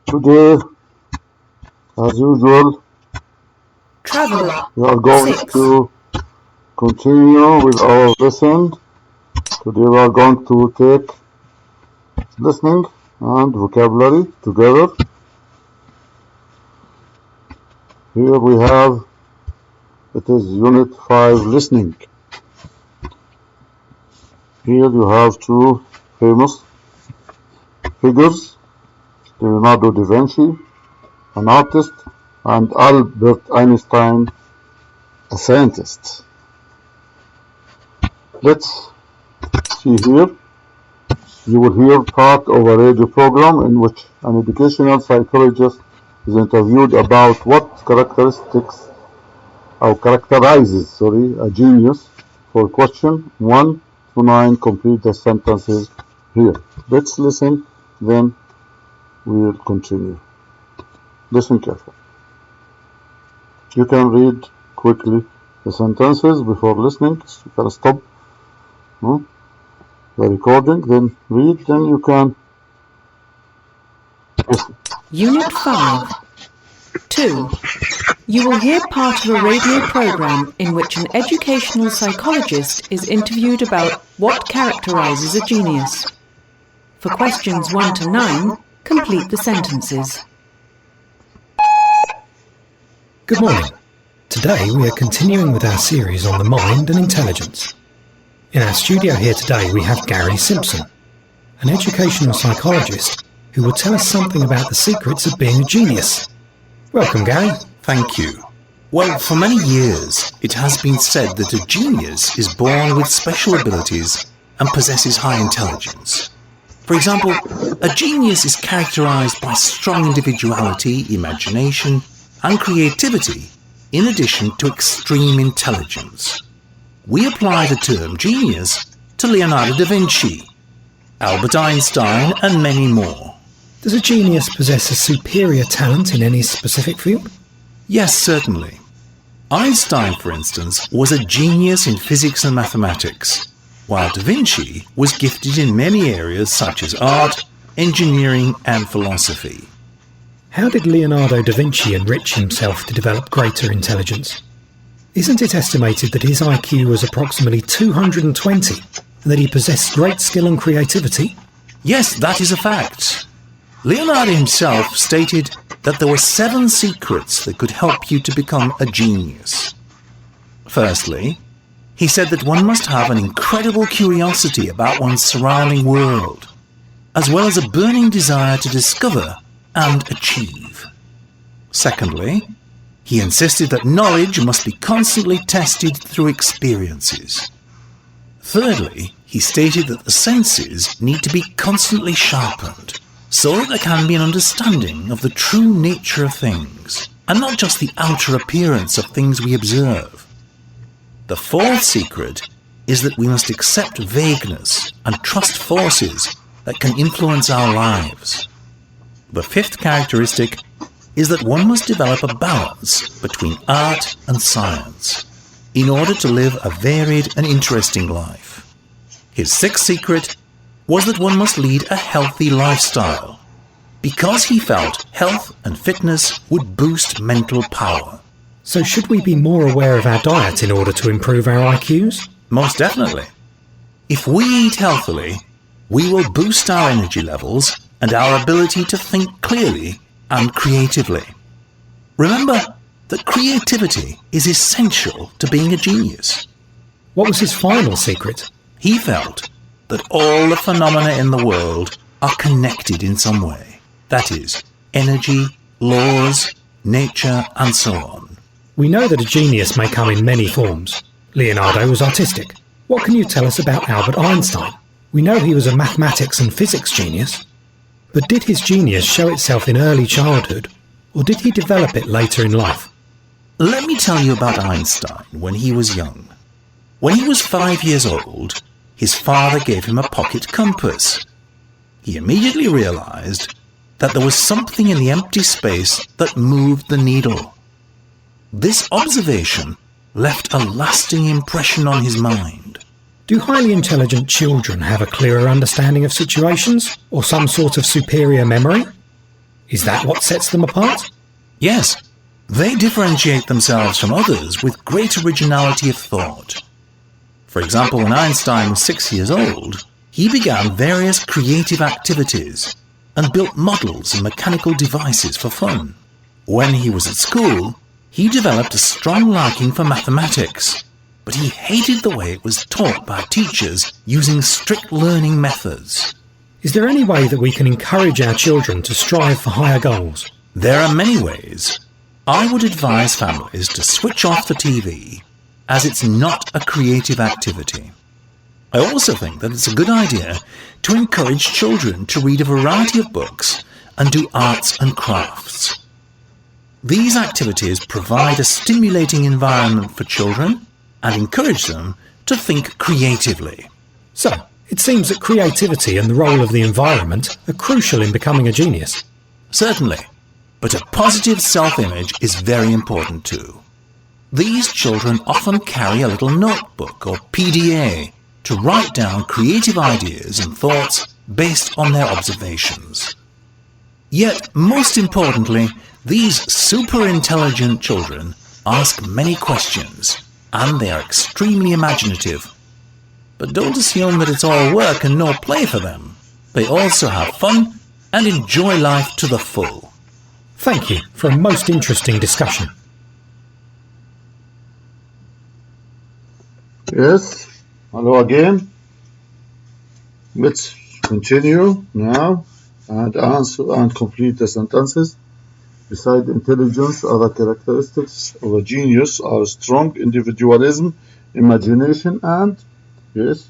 Today, as usual, Traveler we are going 6. to continue with our lesson. Today we are going to take listening and vocabulary together. Here we have, it is Unit 5 listening. Here you have two famous figures, Leonardo da Vinci, an artist, and Albert Einstein, a scientist. Let's see here. You will hear part of a radio program in which an educational psychologist is interviewed about what characterizes a genius. For question 1 to 9, complete the sentences here. Let's listen, then we'll continue. Listen carefully. You can read quickly the sentences before listening. You can stop the recording, then read, then you can listen. Unit 5. 2. You will hear part of a radio program in which an educational psychologist is interviewed about what characterizes a genius. For questions 1 to 9, complete the sentences. Good morning. Today we are continuing with our series on the mind and intelligence. In our studio here today we have Gary Simpson, an educational psychologist who will tell us something about the secrets of being a genius. Welcome, Gary. Thank you. Well, for many years it has been said that a genius is born with special abilities and possesses high intelligence. For example, a genius is characterized by strong individuality, imagination, and creativity, in addition to extreme intelligence. We apply the term genius to Leonardo da Vinci, Albert Einstein, and many more. Does a genius possess a superior talent in any specific field? Yes, certainly. Einstein, for instance, was a genius in physics and mathematics, while da Vinci was gifted in many areas such as art, engineering, and philosophy. How did Leonardo da Vinci enrich himself to develop greater intelligence? Isn't it estimated that his IQ was approximately 220 and that he possessed great skill and creativity? Yes, that is a fact. Leonardo himself stated that there were 7 secrets that could help you to become a genius. Firstly, he said that one must have an incredible curiosity about one's surrounding world, as well as a burning desire to discover and achieve. Secondly, he insisted that knowledge must be constantly tested through experiences. Thirdly, he stated that the senses need to be constantly sharpened so that there can be an understanding of the true nature of things, and not just the outer appearance of things we observe. The fourth secret is that we must accept vagueness and trust forces that can influence our lives. The fifth characteristic is that one must develop a balance between art and science in order to live a varied and interesting life. His sixth secret was that one must lead a healthy lifestyle, because he felt health and fitness would boost mental power. So should we be more aware of our diet in order to improve our IQs? Most definitely. If we eat healthily, we will boost our energy levels and our ability to think clearly and creatively. Remember that creativity is essential to being a genius. What was his final secret? He felt that all the phenomena in the world are connected in some way. That is, energy, laws, nature, and so on. We know that a genius may come in many forms. Leonardo was artistic. What can you tell us about Albert Einstein? We know he was a mathematics and physics genius. But did his genius show itself in early childhood, or did he develop it later in life? Let me tell you about Einstein when he was young. When he was 5 years old, his father gave him a pocket compass. He immediately realized that there was something in the empty space that moved the needle. This observation left a lasting impression on his mind. Do highly intelligent children have a clearer understanding of situations, or some sort of superior memory? Is that what sets them apart? Yes, they differentiate themselves from others with great originality of thought. For example, when Einstein was 6 years old, he began various creative activities and built models and mechanical devices for fun. When he was at school, he developed a strong liking for mathematics, but he hated the way it was taught by teachers using strict learning methods. Is there any way that we can encourage our children to strive for higher goals? There are many ways. I would advise families to switch off the TV, as it's not a creative activity. I also think that it's a good idea to encourage children to read a variety of books and do arts and crafts. These activities provide a stimulating environment for children and encourage them to think creatively. So, it seems that creativity and the role of the environment are crucial in becoming a genius. Certainly, but a positive self-image is very important too. These children often carry a little notebook or PDA to write down creative ideas and thoughts based on their observations. Yet, most importantly, these super-intelligent children ask many questions, and they are extremely imaginative. But don't assume that it's all work and no play for them. They also have fun and enjoy life to the full. Thank you for a most interesting discussion. Yes. Hello again. Let's continue now and answer and complete the sentences. Besides intelligence, other characteristics of a genius are strong individualism, imagination, and yes,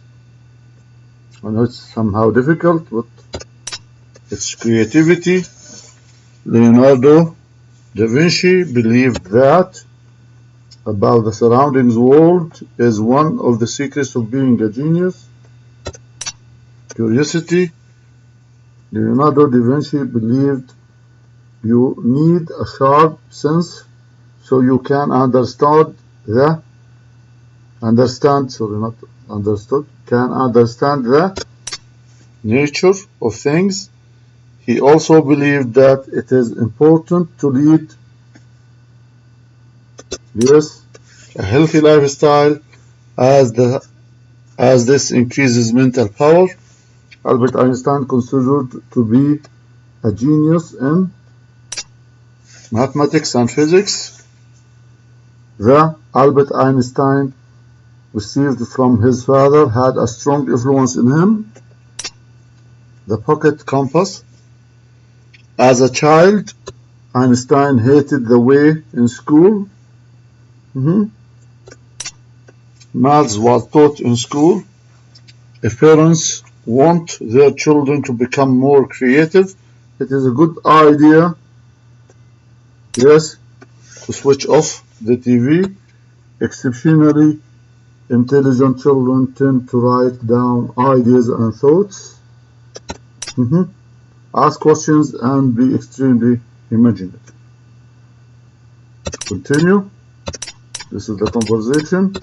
I know it's somehow difficult, but it's creativity. Leonardo da Vinci believed that about the surroundings world is one of the secrets of being a genius. Curiosity. Leonardo da Vinci believed you need a sharp sense so you can understand the nature of things. He also believed that it is important to lead a healthy lifestyle as this increases mental power. Albert Einstein considered to be a genius in mathematics and physics. The Albert Einstein received from his father had a strong influence in him. The pocket compass. As a child, Einstein hated the way in school maths was taught in school. If parents want their children to become more creative, it is a good idea, yes, to switch off the TV. Exceptionally intelligent children tend to write down ideas and thoughts. Ask questions and be extremely imaginative. Continue. This is the conversation.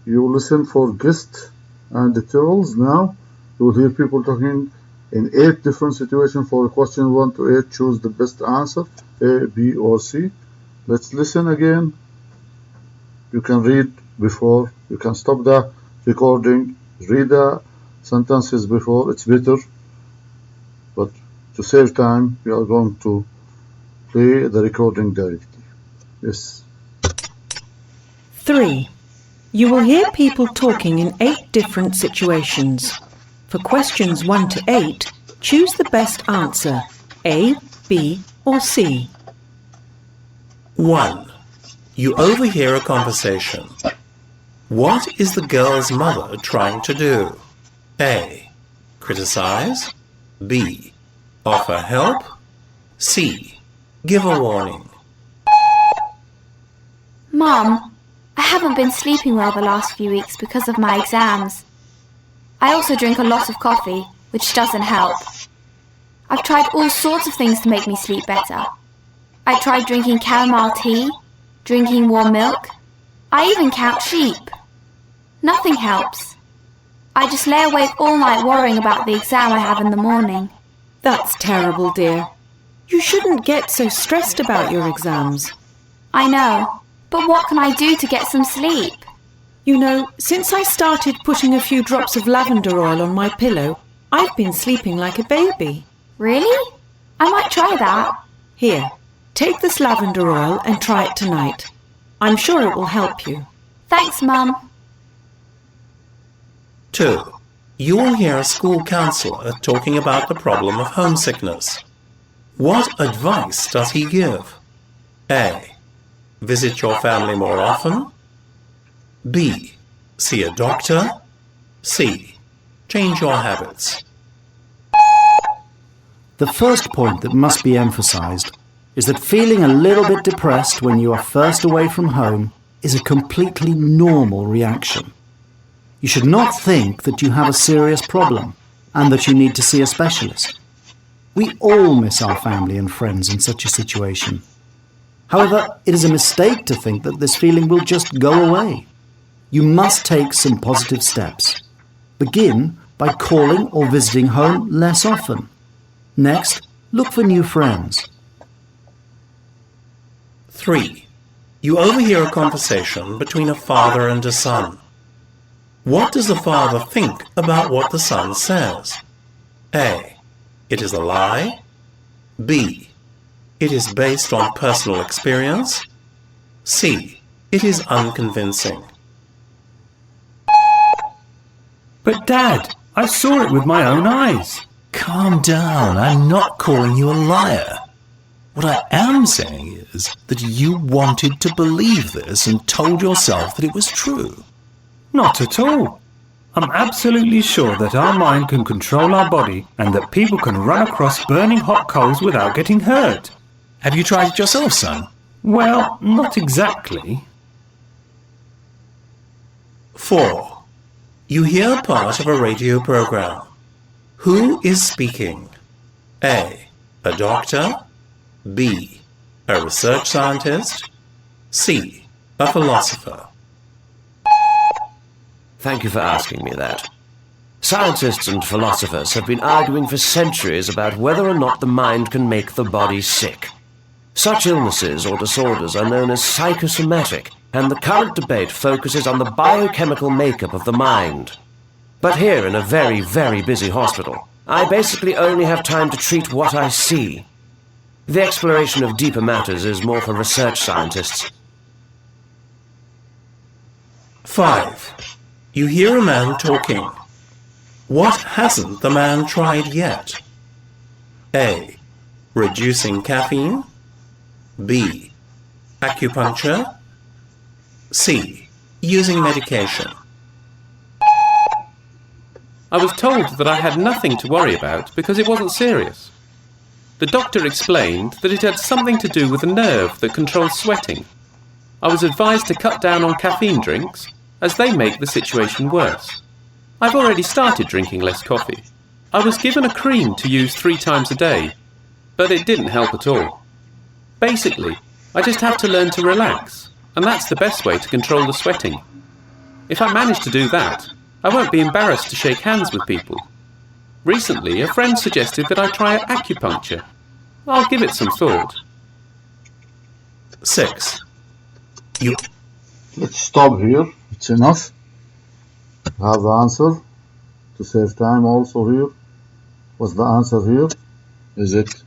You listen for guests and details. Now you will hear people talking in 8 different situations. For question 1 to 8, choose the best answer, A, B, or C. Let's listen again. You can read before. You can stop the recording. Read the sentences before. It's better. But to save time, we are going to play the recording directly. Yes. 3. You will hear people talking in 8 different situations. For questions 1 to 8, choose the best answer, A, B, or C. 1. You overhear a conversation. What is the girl's mother trying to do? A. Criticize. B. Offer help. C. Give a warning. Mum, I haven't been sleeping well the last few weeks because of my exams. I also drink a lot of coffee, which doesn't help. I've tried all sorts of things to make me sleep better. I tried drinking chamomile tea, drinking warm milk. I even count sheep. Nothing helps. I just lay awake all night worrying about the exam I have in the morning. That's terrible, dear. You shouldn't get so stressed about your exams. I know, but what can I do to get some sleep? You know, since I started putting a few drops of lavender oil on my pillow, I've been sleeping like a baby. Really? I might try that. Here, take this lavender oil and try it tonight. I'm sure it will help you. Thanks, Mum. 2. You will hear a school counsellor talking about the problem of homesickness. What advice does he give? A. Visit your family more often. B. See a doctor. C. Change your habits. The first point that must be emphasised is that feeling a little bit depressed when you are first away from home is a completely normal reaction. You should not think that you have a serious problem and that you need to see a specialist. We all miss our family and friends in such a situation. However, it is a mistake to think that this feeling will just go away. You must take some positive steps. Begin by calling or visiting home less often. Next, look for new friends. 3. You overhear a conversation between a father and a son. What does the father think about what the son says? A. It is a lie. B. It is based on personal experience. C. It is unconvincing. But Dad, I saw it with my own eyes. Calm down, I'm not calling you a liar. What I am saying is that you wanted to believe this and told yourself that it was true. Not at all. I'm absolutely sure that our mind can control our body and that people can run across burning hot coals without getting hurt. Have you tried it yourself, son? Well, not exactly. 4. You hear part of a radio program. Who is speaking? A. A doctor. B. A research scientist. C. A philosopher. Thank you for asking me that. Scientists and philosophers have been arguing for centuries about whether or not the mind can make the body sick. Such illnesses or disorders are known as psychosomatic, and the current debate focuses on the biochemical makeup of the mind. But here in a very, very busy hospital, I basically only have time to treat what I see. The exploration of deeper matters is more for research scientists. 5. You hear a man talking. What hasn't the man tried yet? A. Reducing caffeine. B. Acupuncture. C. Using medication. I was told that I had nothing to worry about because it wasn't serious. The doctor explained that it had something to do with a nerve that controls sweating. I was advised to cut down on caffeine drinks, as they make the situation worse. I've already started drinking less coffee. I was given a cream to use 3 times a day, but it didn't help at all. Basically, I just have to learn to relax, and that's the best way to control the sweating. If I manage to do that, I won't be embarrassed to shake hands with people. Recently, a friend suggested that I try acupuncture. I'll give it some thought. 6. Let's stop here. It's enough. Have the answer to save time also here. What's the answer here? Is it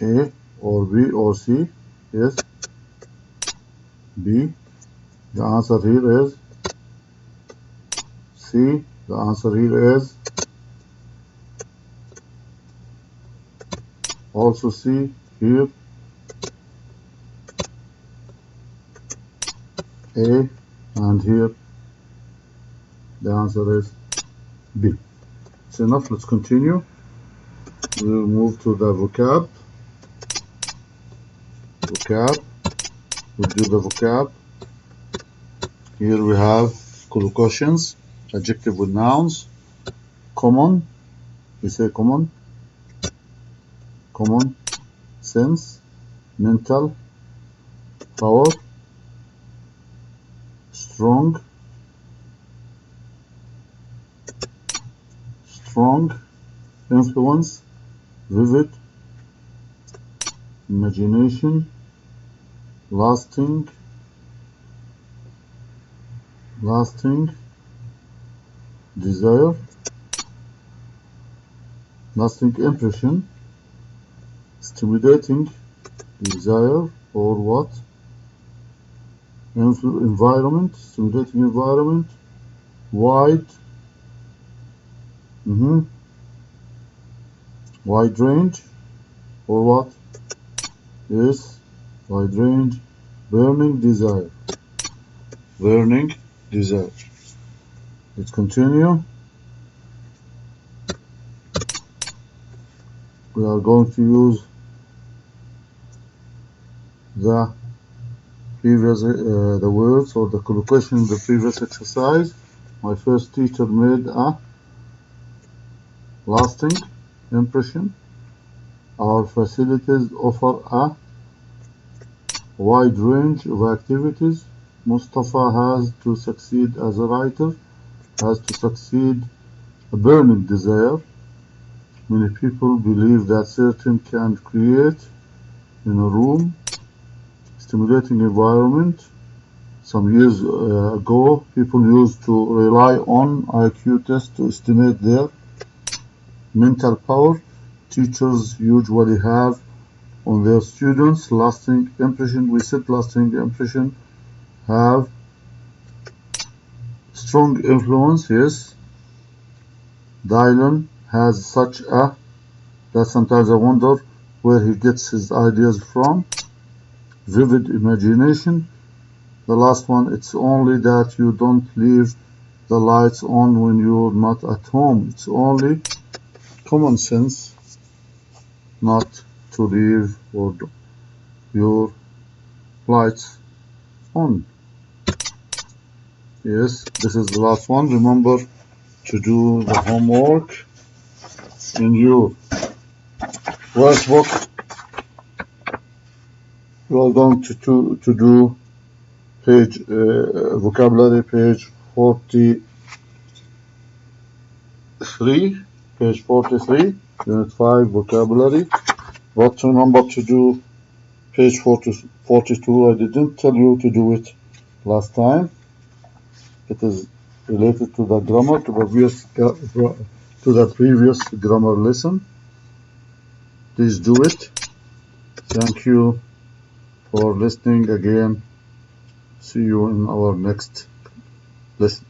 A or B or C? Yes. B. The answer here is C. The answer here is also C here. A, and here the answer is B. It's enough. Let's continue. We'll move to the vocab. We'll do the vocab. Here we have collocations, adjective with nouns. Common, we say common. Common sense, mental, power, strong, influence, vivid, imagination, lasting, desire, lasting impression, stimulating, desire, or what? Environment, stimulating environment, wide, wide range, or what? Yes, wide range, burning desire, burning desire. Let's continue. We are going to use the previous the words or the collocation in the previous exercise. My first teacher made a lasting impression. Our facilities offer a wide range of activities. Mustafa has to succeed as a writer, has to succeed a burning desire. Many people believe that certain can create in a room, stimulating environment. Some years ago, people used to rely on IQ tests to estimate their mental power. Teachers usually have on their students lasting impression. We said lasting impression have strong influence. Yes, Dylan has such a that sometimes I wonder where he gets his ideas from. Vivid imagination. The last one, it's only that you don't leave the lights on when you're not at home. It's only common sense not to leave your lights on. Yes, this is the last one. Remember to do the homework in your workbook. You are going to do page vocabulary page 43, unit 5 vocabulary. But remember to do page 42. I didn't tell you to do it last time. It is related to the grammar, to the previous grammar lesson. Please do it. Thank you for listening again. See you in our next lesson.